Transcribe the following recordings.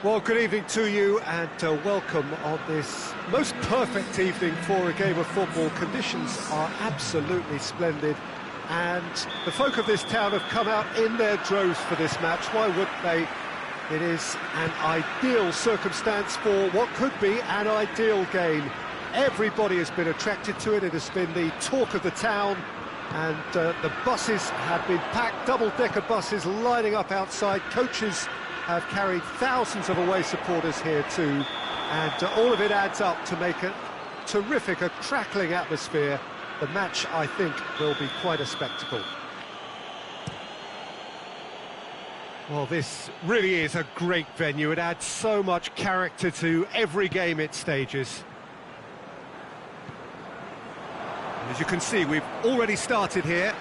Well, good evening to you and welcome on this most perfect evening for a game of football. Conditions are absolutely splendid and the folk of this town have come out in their droves for this match. Why wouldn't they? It is an ideal circumstance for what could be an ideal game. Everybody has been attracted to it. It has been the talk of the town, and the buses have been packed, double-decker buses lining up outside. Coaches have carried thousands of away supporters here too, and all of it adds up to make a terrific, a crackling atmosphere. The match, I think, will be quite a spectacle. Well, this really is a great venue. It adds so much character to every game it stages. As you can see, we've already started here.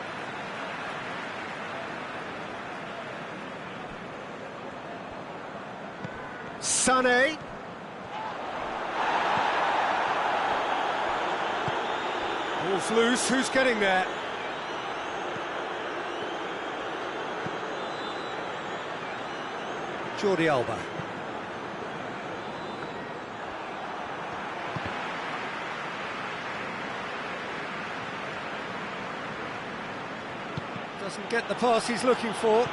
Sané. Ball's loose, who's getting there? Jordi Alba. Doesn't get the pass he's looking for.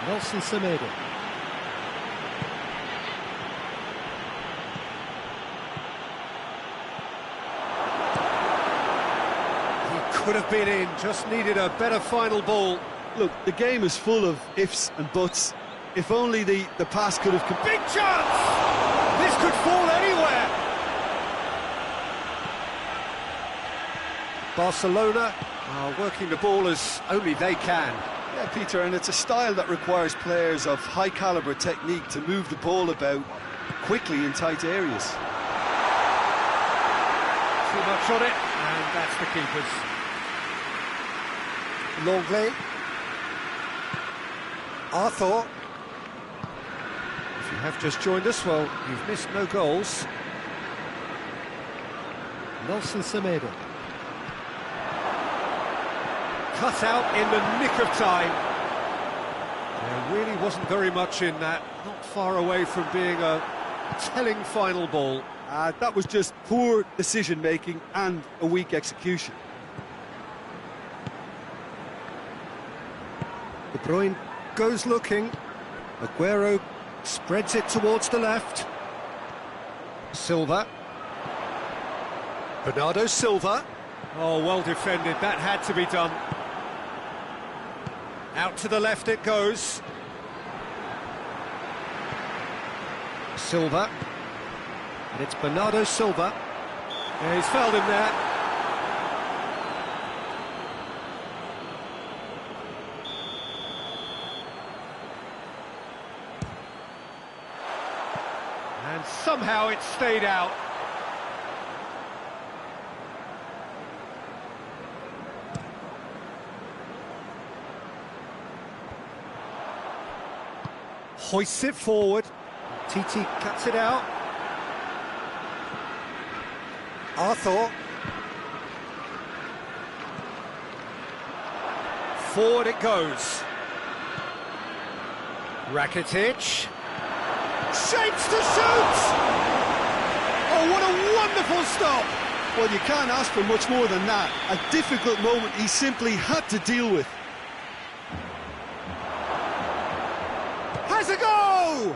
Nelson Semedo. Could have been in, just needed a better final ball. Look, the game is full of ifs and buts. If only the pass could have... Big chance! This could fall anywhere! Barcelona are working the ball as only they can. Yeah, Peter, and it's a style that requires players of high-caliber technique to move the ball about quickly in tight areas. Too much on it, and that's the keeper's. Longley. Arthur. If you have just joined us, well, you've missed no goals. Nelson Semedo. Cut out in the nick of time. There really wasn't very much in that. Not far away from being a telling final ball. That was just poor decision-making and a weak execution. De Bruyne goes looking. Aguero spreads it towards the left. Silva. Bernardo Silva. Oh, well defended. That had to be done. Out to the left it goes. Silva. And it's Bernardo Silva. Yeah, he's fouled him there. And somehow it stayed out. Hoists it forward. TT cuts it out. Arthur. Forward it goes. Rakitic. Shapes to shoot! Oh, what a wonderful stop! Well, you can't ask for much more than that. A difficult moment he simply had to deal with. Has a go!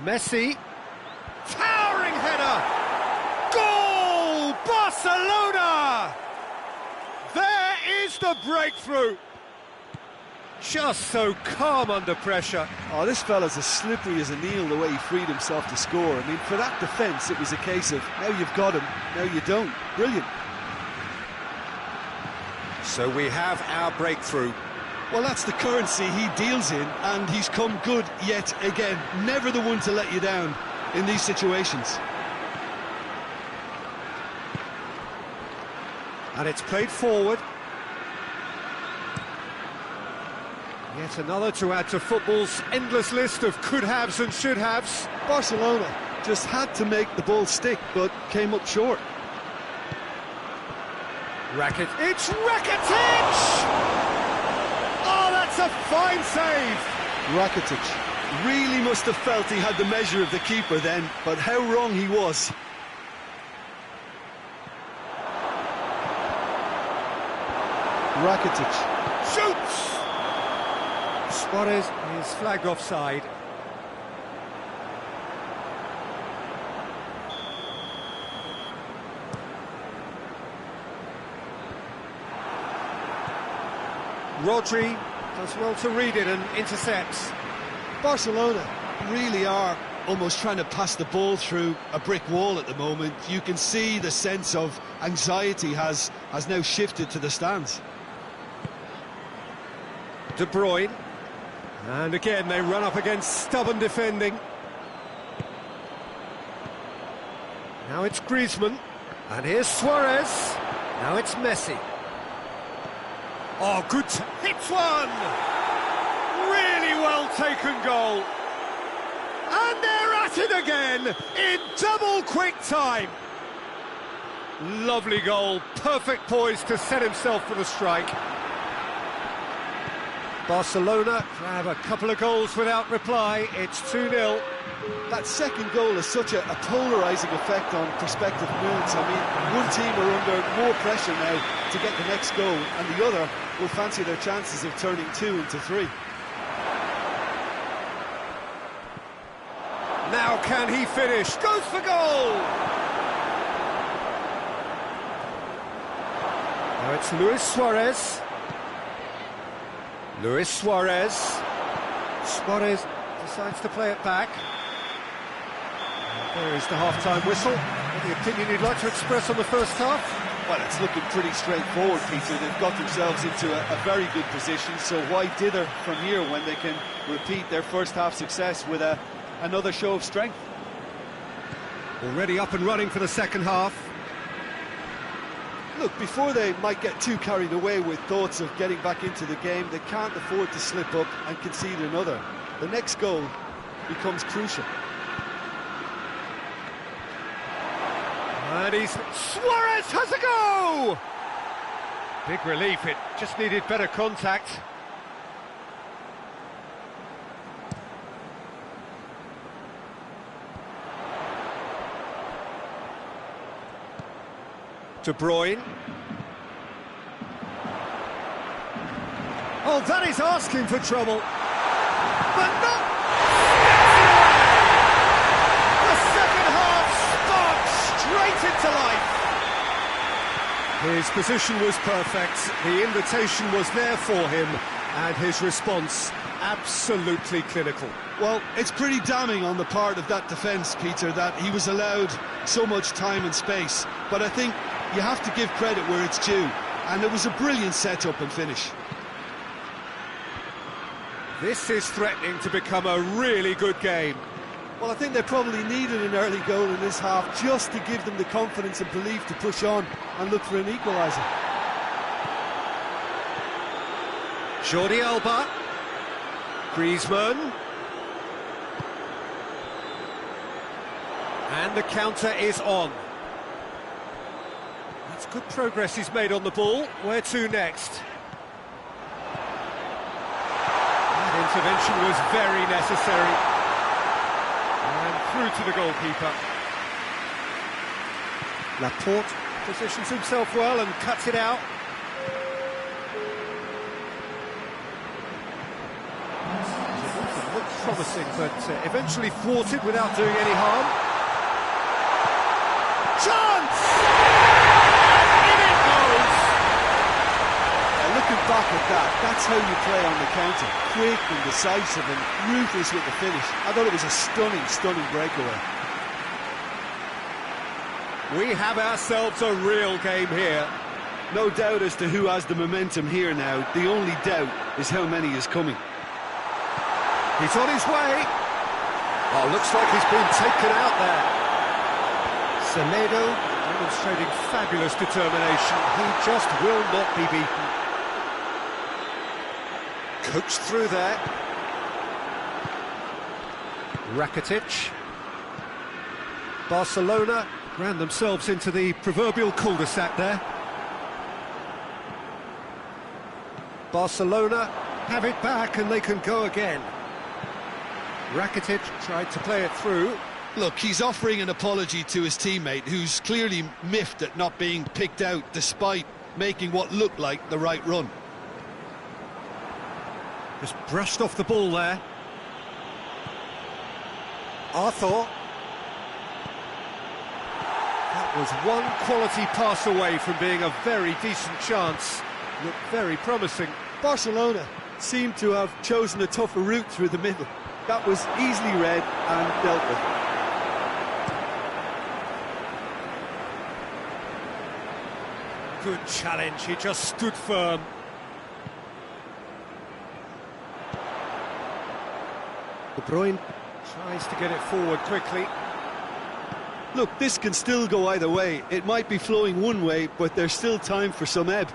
Messi. Towering header! Goal! Barcelona! There is the breakthrough! Just so calm under pressure. Oh, this fella's as slippery as a needle the way he freed himself to score. I mean, for that defence, it was a case of, now you've got him, now you don't. Brilliant. So we have our breakthrough. Well, that's the currency he deals in, and he's come good yet again. Never the one to let you down in these situations. And it's played forward. Yet another to add to football's endless list of could-haves and should-haves. Barcelona just had to make the ball stick, but came up short. It's Rakitic! a fine save! Rakitic really must have felt he had the measure of the keeper then, but how wrong he was. Rakitic Shoots! Suarez is flagged offside. Rodri does well to read it and intercepts. Barcelona really are almost trying to pass the ball through a brick wall at the moment. You can see the sense of anxiety has now shifted to the stands. De Bruyne, and again they run up against stubborn defending. Now it's Griezmann, and here's Suarez. Now it's Messi. Oh, good, hits one! Really well taken goal. And they're at it again, in double quick time. Lovely goal, perfect poise to set himself for the strike. Barcelona grab a couple of goals without reply, it's 2-0. That second goal has such a polarising effect on prospective moods. I mean, one team are under more pressure now to get the next goal, and the other will fancy their chances of turning 2 into 3. Now can he finish? Goes for goal! Now it's Luis Suarez. Luis Suarez. Suarez decides to play it back. There is the half-time whistle. Any opinion you'd like to express on the first half? Well, it's looking pretty straightforward, Peter. They've got themselves into a very good position, so why dither from here when they can repeat their first half success with another show of strength? Already up and running for the second half. Look, before they might get too carried away with thoughts of getting back into the game, they can't afford to slip up and concede another. The next goal becomes crucial. And Suarez has a go! Big relief, it just needed better contact. De Bruyne. Oh, that is asking for trouble. But not... The second half sparks straight into life. His position was perfect, the invitation was there for him, and his response absolutely clinical. Well, it's pretty damning on the part of that defence, Peter, that he was allowed so much time and space. But I think you have to give credit where it's due, and it was a brilliant set-up and finish. This is threatening to become a really good game. Well, I think they probably needed an early goal in this half just to give them the confidence and belief to push on and look for an equaliser. Jordi Alba. Griezmann. And the counter is on. That's good progress he's made on the ball. Where to next? That intervention was very necessary. And through to the goalkeeper. Laporte positions himself well and cuts it out. It looked promising, but eventually thwarted without doing any harm. Chance! And in it goes! Looking back at that, that's how you play on the counter. Quick and decisive and ruthless with the finish. I thought it was a stunning breakaway. We have ourselves a real game here. No doubt as to who has the momentum here now. The only doubt is how many is coming. He's on his way. Oh, looks like he's been taken out there. Semedo demonstrating fabulous determination. He just will not be beaten. Coached through there. Rakitic. Barcelona ran themselves into the proverbial cul-de-sac there. Barcelona have it back and they can go again. Rakitic tried to play it through. Look, he's offering an apology to his teammate, who's clearly miffed at not being picked out despite making what looked like the right run. Just brushed off the ball there. Arthur. That was one quality pass away from being a very decent chance. Looked very promising. Barcelona seemed to have chosen a tougher route through the middle. That was easily read and dealt with. Good challenge, he just stood firm. De Bruyne tries to get it forward quickly. Look, this can still go either way. It might be flowing one way, but there's still time for some ebb.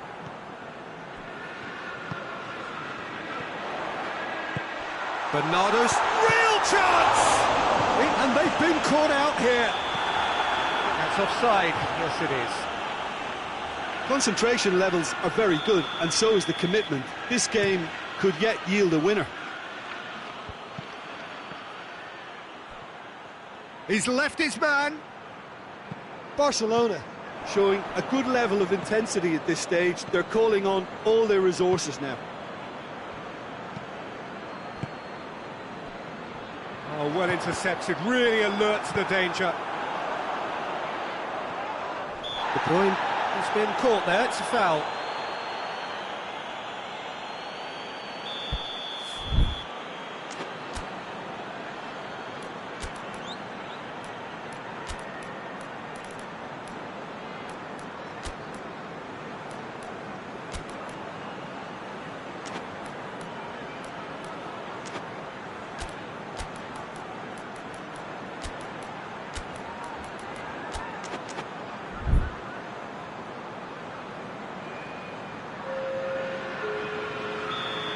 Bernardo's real chance! And they've been caught out here. That's offside, yes it is. Concentration levels are very good, and so is the commitment. This game could yet yield a winner. He's left his man. Barcelona showing a good level of intensity at this stage. They're calling on all their resources now. Oh, well intercepted, really alert to the danger. De Bruyne has been caught there, it's a foul.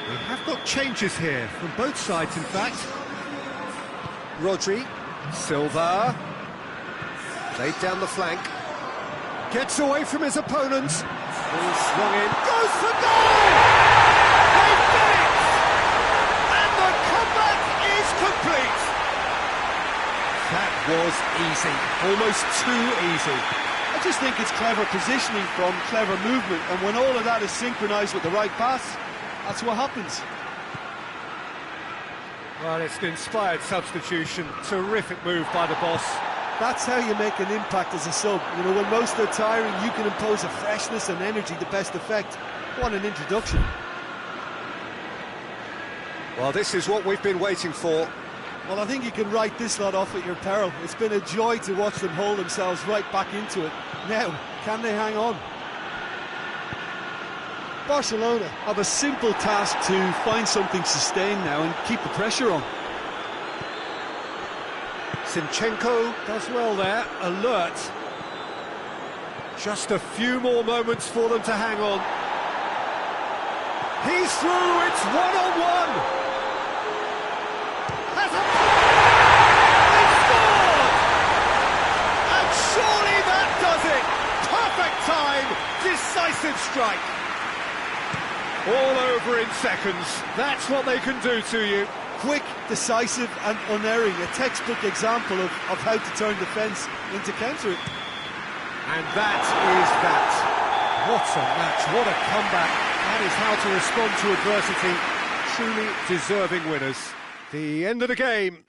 We have got changes here, from both sides in fact. Rodri, Silva, laid down the flank, gets away from his opponent, ball swung in, goes for goal! They've done it! And the comeback is complete! That was easy, almost too easy. I just think it's clever positioning from clever movement, and when all of that is synchronised with the right pass, that's what happens. Well, it's an inspired substitution. Terrific move by the boss. That's how you make an impact as a sub. You know, when most are tiring, you can impose a freshness and energy to best effect. What an introduction. Well, this is what we've been waiting for. Well, I think you can write this lot off at your peril. It's been a joy to watch them hold themselves right back into it. Now, can they hang on? Barcelona have a simple task to find something sustained now and keep the pressure on. Zinchenko does well there, alert. Just a few more moments for them to hang on. He's through, it's one-on-one. Has a... They scored! And surely that does it! Perfect time, decisive strike. All over in seconds. That's what they can do to you. Quick, decisive and unerring. A textbook example of how to turn defence into counter. And that is that. What a match, what a comeback. That is how to respond to adversity. Truly deserving winners. The end of the game.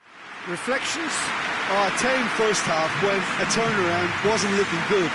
Reflections? A tame first half when a turnaround wasn't looking good.